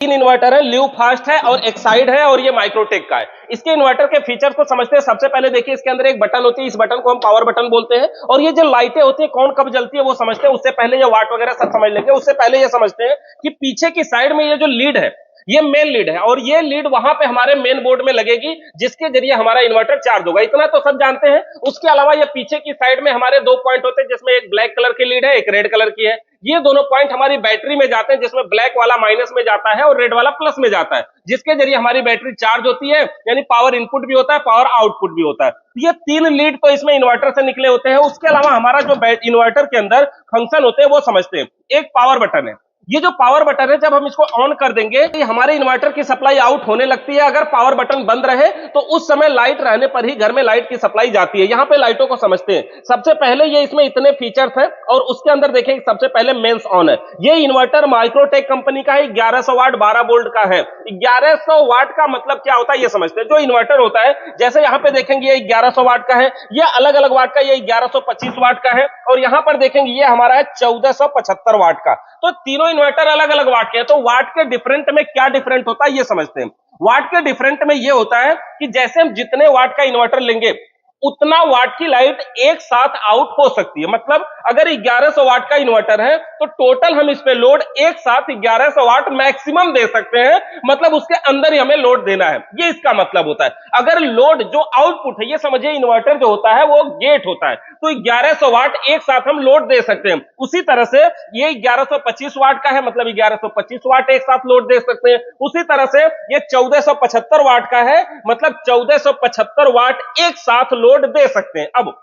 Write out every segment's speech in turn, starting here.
तीन इन्वर्टर है, ल्यू फास्ट है और एक्साइड है और ये माइक्रोटेक का है। इसके इन्वर्टर के फीचर्स को समझते हैं। सबसे पहले देखिए इसके अंदर एक बटन होती है, इस बटन को हम पावर बटन बोलते हैं। और ये जो लाइटें होती है कौन कब जलती है वो समझते हैं। उससे पहले ये वाट वगैरह सब समझ लेंगे। उससे पहले ये समझते हैं कि पीछे की साइड में ये जो लीड है ये मेन लीड है और ये लीड वहां पे हमारे मेन बोर्ड में लगेगी जिसके जरिए हमारा इन्वर्टर चार्ज होगा। इतना तो सब जानते हैं। उसके अलावा ये पीछे की साइड में हमारे दो पॉइंट होते हैं जिसमें एक ब्लैक कलर की लीड है, एक रेड कलर की है। ये दोनों पॉइंट हमारी बैटरी में जाते हैं जिसमें ब्लैक वाला माइनस में जाता है और रेड वाला प्लस में जाता है, जिसके जरिए हमारी बैटरी चार्ज होती है। यानी पावर इनपुट भी होता है, पावर आउटपुट भी होता है। ये तीन लीड तो इसमें इन्वर्टर से निकले होते हैं। उसके अलावा हमारा जो इन्वर्टर के अंदर फंक्शन होते हैं वो समझते हैं। एक पावर बटन है। ये जो पावर बटन है जब हम इसको ऑन कर देंगे तो हमारे इन्वर्टर की सप्लाई आउट होने लगती है। अगर पावर बटन बंद रहे तो उस समय लाइट रहने पर ही घर में लाइट की सप्लाई जाती है। यहां पे लाइटों को समझते हैं। सबसे पहले ये इसमें इतने फीचर्स हैं और उसके अंदर देखें सबसे पहले मेंस ऑन है। ये इन्वर्टर माइक्रोटेक कंपनी का है, 1100 वाट 12 वोल्ट का है। 1100 वाट का मतलब क्या होता है ये समझते हैं। जो इन्वर्टर होता है जैसे यहां पे देखेंगे ये 1100 वाट का है, ये अलग अलग वाट का, ये 1125 वाट का है और यहां पर देखेंगे ये हमारा है 1475 वाट का। तो तीनों इन्वर्टर अलग अलग वाट के हैं। तो वाट के डिफरेंट में क्या डिफरेंट होता है ये समझते हैं। वाट के डिफरेंट में ये होता है कि जैसे हम जितने वाट का इन्वर्टर लेंगे उतना वाट की लाइट एक साथ आउट हो सकती है। मतलब अगर 1100 वाट का इन्वर्टर है तो टोटल हम इस पे लोड एक साथ 1100 वाट मैक्सिमम दे सकते हैं। मतलब उसके अंदर ही हमें लोड देना है, ये इसका मतलब होता है। अगर लोड जो आउटपुट है ये समझिए इन्वर्टर जो होता है वो गेट होता है, तो 1100 वाट एक साथ हम लोड दे सकते हैं। उसी तरह से ये 1125 वाट का है, मतलब 1125 वाट एक साथ लोड दे सकते हैं। उसी तरह से ये 1475 वाट का है, मतलब 1475 वाट एक साथ लोड दे सकते हैं। अब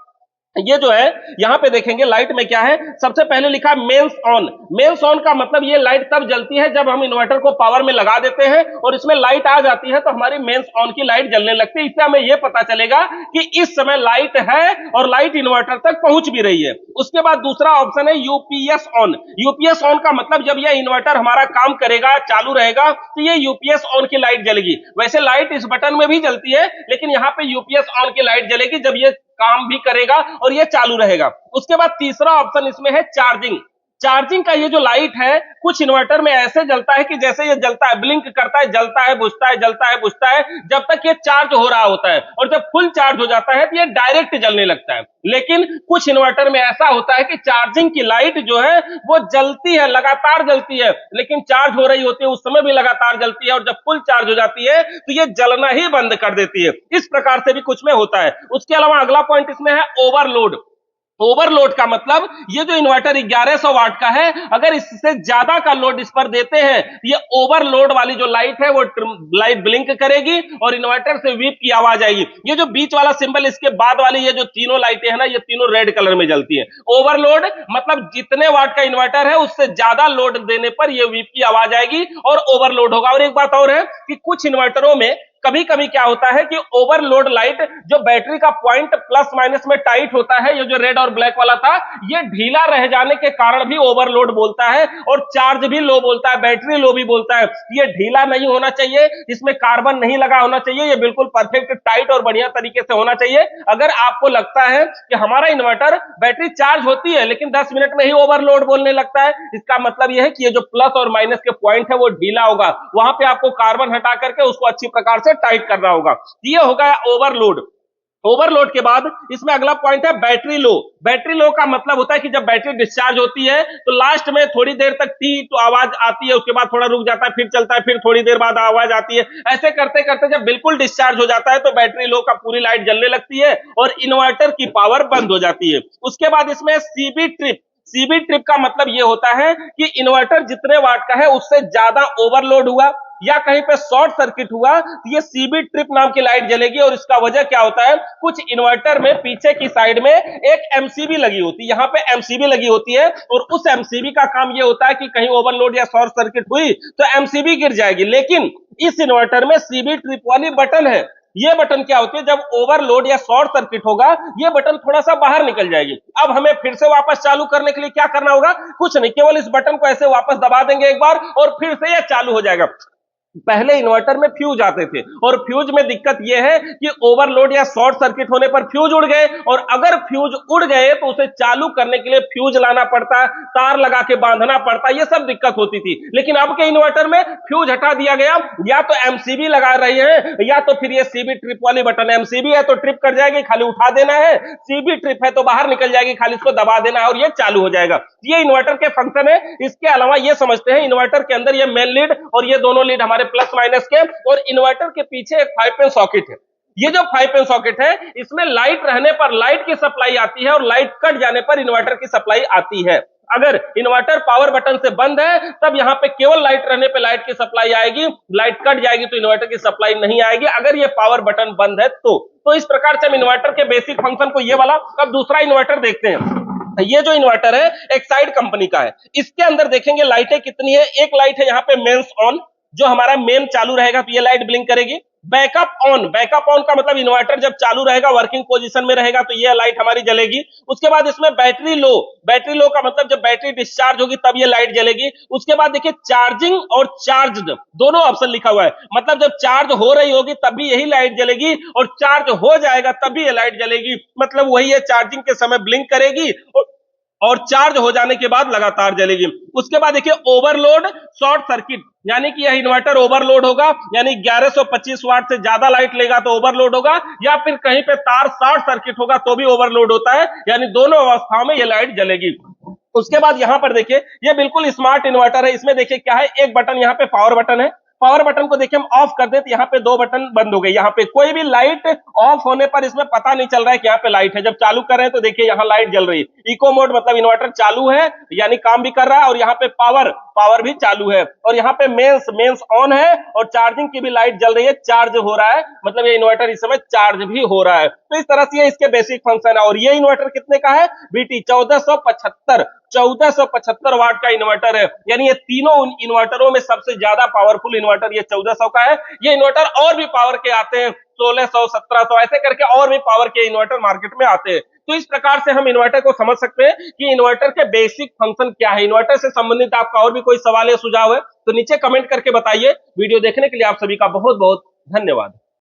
ये जो है यहां पे देखेंगे लाइट में क्या है। सबसे पहले लिखा है मेंस ऑन। मेंस ऑन का मतलब ये लाइट तब जलती है जब हम इन्वर्टर को पावर में लगा देते हैं और इसमें लाइट आ जाती है तो हमारी मेंस ऑन की लाइट जलने लगती है। इससे हमें यह पता चलेगा कि इस समय लाइट है और लाइट इन्वर्टर तक पहुंच भी रही है। उसके बाद दूसरा ऑप्शन है यूपीएस ऑन। यूपीएस ऑन का मतलब जब यह इन्वर्टर हमारा काम करेगा, चालू रहेगा, तो ये यूपीएस ऑन की लाइट जलेगी। वैसे लाइट इस बटन में भी जलती है लेकिन यहां पे यूपीएस ऑन की लाइट जलेगी जब ये काम भी करेगा और ये चालू रहेगा। उसके बाद तीसरा ऑप्शन इसमें है चार्जिंग। चार्जिंग का ये जो लाइट है कुछ इन्वर्टर में ऐसे जलता है कि जैसे ये जलता है, ब्लिंक करता है, जलता है, बुझता है, जलता है, बुझता है, जब तक ये चार्ज हो रहा होता है और जब फुल चार्ज हो जाता है तो ये डायरेक्ट जलने लगता है। लेकिन कुछ इन्वर्टर में ऐसा होता है कि चार्जिंग की लाइट जो है वो जलती है, लगातार जलती है, लेकिन चार्ज हो रही होती है उस समय भी लगातार जलती है और जब फुल चार्ज हो जाती है तो ये जलना ही बंद कर देती है। इस प्रकार से भी कुछ में होता है। उसके अलावा अगला पॉइंट इसमें है ओवरलोड। ओवरलोड का मतलब ये जो इन्वर्टर 1100 वाट का है अगर इससे ज्यादा का लोड इस पर देते हैं ये ओवरलोड वाली जो लाइट है वो लाइट ब्लिंक करेगी और इन्वर्टर से वीप की आवाज आएगी। ये जो बीच वाला सिंबल इसके बाद वाली ये जो तीनों लाइटें हैं ना ये तीनों रेड कलर में जलती हैं। ओवरलोड मतलब जितने वाट का इन्वर्टर है उससे ज्यादा लोड देने पर ये वीप की आवाज आएगी और ओवरलोड होगा। और एक बात और है कि कुछ इन्वर्टरों में कभी कभी क्या होता है कि ओवरलोड लाइट जो बैटरी का पॉइंट प्लस माइनस में टाइट होता है, ये जो रेड और ब्लैक वाला था ये ढीला रह जाने के कारण भी ओवरलोड बोलता है और चार्ज भी लो बोलता है, बैटरी लो भी बोलता है। ये ढीला नहीं होना चाहिए, इसमें कार्बन नहीं लगा होना चाहिए, ये बिल्कुल परफेक्ट टाइट और बढ़िया तरीके से होना चाहिए। अगर आपको लगता है कि हमारा इन्वर्टर बैटरी चार्ज होती है लेकिन 10 मिनट में ही ओवरलोड बोलने लगता है, इसका मतलब यह है कि ये जो प्लस और माइनस के पॉइंट है वो ढीला होगा। वहां पे आपको कार्बन हटा करके उसको अच्छी प्रकार से टाइट करना होगा। ये होगा ओवरलोड। ओवरलोड के बाद इसमें अगला पॉइंट है बैटरी लो। बैटरी लो का मतलब होता है कि जब बैटरी डिस्चार्ज होती है तो लास्ट में थोड़ी देर तक टी तो आवाज आती है, उसके बाद थोड़ा रुक जाता है, फिर चलता है, फिर थोड़ी देर बाद आवाज आती है। ऐसे करते करते जब बिल्कुल डिस्चार्ज हो जाता है तो बैटरी लो का पूरी लाइट जलने लगती है और इन्वर्टर की पावर बंद हो जाती है। उसके बाद इसमें सीबी ट्रिप। सीबी ट्रिप का मतलब यह होता है कि इन्वर्टर जितने वाट का है उससे ज्यादा ओवरलोड हुआ या कहीं पे शॉर्ट सर्किट हुआ तो ये सीबी ट्रिप नाम की लाइट जलेगी। और इसका वजह क्या होता है, कुछ इन्वर्टर में पीछे की साइड में एक एमसीबी लगी होती है, यहां पे एमसीबी लगी होती है और उस एमसीबी का काम ये होता है कि कहीं ओवरलोड या शॉर्ट सर्किट हुई तो एमसीबी गिर जाएगी। लेकिन इस इन्वर्टर में सीबी ट्रिप वाली बटन है। ये बटन क्या होती है, जब ओवरलोड या शॉर्ट सर्किट होगा ये बटन थोड़ा सा बाहर निकल जाएगी। अब हमें फिर से वापस चालू करने के लिए क्या करना होगा, कुछ नहीं, केवल इस बटन को ऐसे वापस दबा देंगे एक बार और फिर से ये चालू हो जाएगा। पहले इन्वर्टर में फ्यूज आते थे और फ्यूज में दिक्कत यह है कि ओवरलोड या शॉर्ट सर्किट होने पर फ्यूज उड़ गए, और अगर फ्यूज उड़ गए तो उसे चालू करने के लिए फ्यूज लाना पड़ता, तार लगा के बांधना पड़ता, ये सब दिक्कत होती थी। लेकिन अब के इन्वर्टर में फ्यूज हटा दिया गया, या तो एमसीबी लगा रही है या तो फिर ये सीबी ट्रिप वाली बटन। एमसीबी है तो ट्रिप कर जाएगी, खाली उठा देना है, सीबी ट्रिप है तो बाहर निकल जाएगी, खाली इसको दबा देना है और ये चालू हो जाएगा। ये इन्वर्टर के फंक्शन है। इसके अलावा ये समझते हैं इन्वर्टर के अंदर ये मेन लीड और ये दोनों लीड हमारे प्लस माइनस के, और इन्वर्टर के पीछे एक 5 पिन सॉकेट है। ये जो 5 पिन सॉकेट है इसमें लाइट रहने पर लाइट की सप्लाई आती है और लाइट कट जाने पर इन्वर्टर की सप्लाई आती है। अगर इन्वर्टर पावर बटन से बंद है तब यहां पे केवल लाइट रहने पे लाइट की सप्लाई आएगी, लाइट कट जाएगी तो इन्वर्टर की सप्लाई नहीं आएगी, अगर ये पावर बटन बंद है तो इस प्रकार से हम इन्वर्टर के बेसिक फंक्शन को ये वाला। अब दूसरा इन्वर्टर देखते हैं। ये जो इन्वर्टर है एक्साइड कंपनी का है। इसके अंदर देखेंगे लाइटें कितनी है। एक लाइट है यहाँ पे मेंस ऑन, जो हमारा मेन चालू रहेगा तो ये लाइट ब्लिंक करेगी। बैकअप ऑन, बैकअप ऑन का मतलब इन्वर्टर जब चालू रहेगा वर्किंग पोजीशन में रहेगा तो ये लाइट हमारी जलेगी। उसके बाद इसमें बैटरी लो, बैटरी लो का मतलब जब बैटरी डिस्चार्ज होगी तब ये लाइट जलेगी। उसके बाद देखिए चार्जिंग और चार्ज्ड दोनों ऑप्शन लिखा हुआ है, मतलब जब चार्ज हो रही होगी तब भी यही लाइट जलेगी और चार्ज हो जाएगा तब भी ये लाइट जलेगी, मतलब वही है, चार्जिंग के समय ब्लिंक करेगी और चार्ज हो जाने के बाद लगातार जलेगी। उसके बाद देखिए ओवरलोड शॉर्ट सर्किट, यानी कि यह इन्वर्टर ओवरलोड होगा, यानी 1125 वाट से ज्यादा लाइट लेगा तो ओवरलोड होगा, या फिर कहीं पे तार शॉर्ट सर्किट होगा तो भी ओवरलोड होता है, यानी दोनों अवस्थाओं में यह लाइट जलेगी। उसके बाद यहां पर देखिए ये बिल्कुल स्मार्ट इन्वर्टर है। इसमें देखिए क्या है, एक बटन यहाँ पे पावर बटन है, पावर बटन को देखिए हम ऑफ कर दे तो यहाँ पे 2 बटन बंद हो गए। यहाँ पे कोई भी लाइट ऑफ होने पर इसमें पता नहीं चल रहा है कि यहाँ पे लाइट है। जब चालू कर रहे हैं तो देखिए यहाँ लाइट जल रही है। इको मोड मतलब इन्वर्टर चालू है, यानी काम भी कर रहा है, और यहाँ पे पावर भी चालू है, और यहाँ पे मेंस ऑन है और चार्जिंग की भी लाइट जल रही है, चार्ज हो रहा है, मतलब ये इन्वर्टर इस समय चार्ज भी हो रहा है। तो इस तरह से ये इसके बेसिक फंक्शन है। और ये इन्वर्टर कितने का है बीटी? 1475 वाट का इन्वर्टर है, यानी ये तीनों इन्वर्टरों में सबसे ज्यादा पावरफुल इन्वर्टर ये 1400 का है। ये इन्वर्टर और भी पावर के आते हैं, 1600, 1700 ऐसे करके और भी पावर के इन्वर्टर मार्केट में आते हैं। तो इस प्रकार से हम इन्वर्टर को समझ सकते हैं कि इन्वर्टर के बेसिक फंक्शन क्या है। इन्वर्टर से संबंधित आपका और भी कोई सवाल या सुझाव है तो नीचे कमेंट करके बताइए। वीडियो देखने के लिए आप सभी का बहुत बहुत धन्यवाद।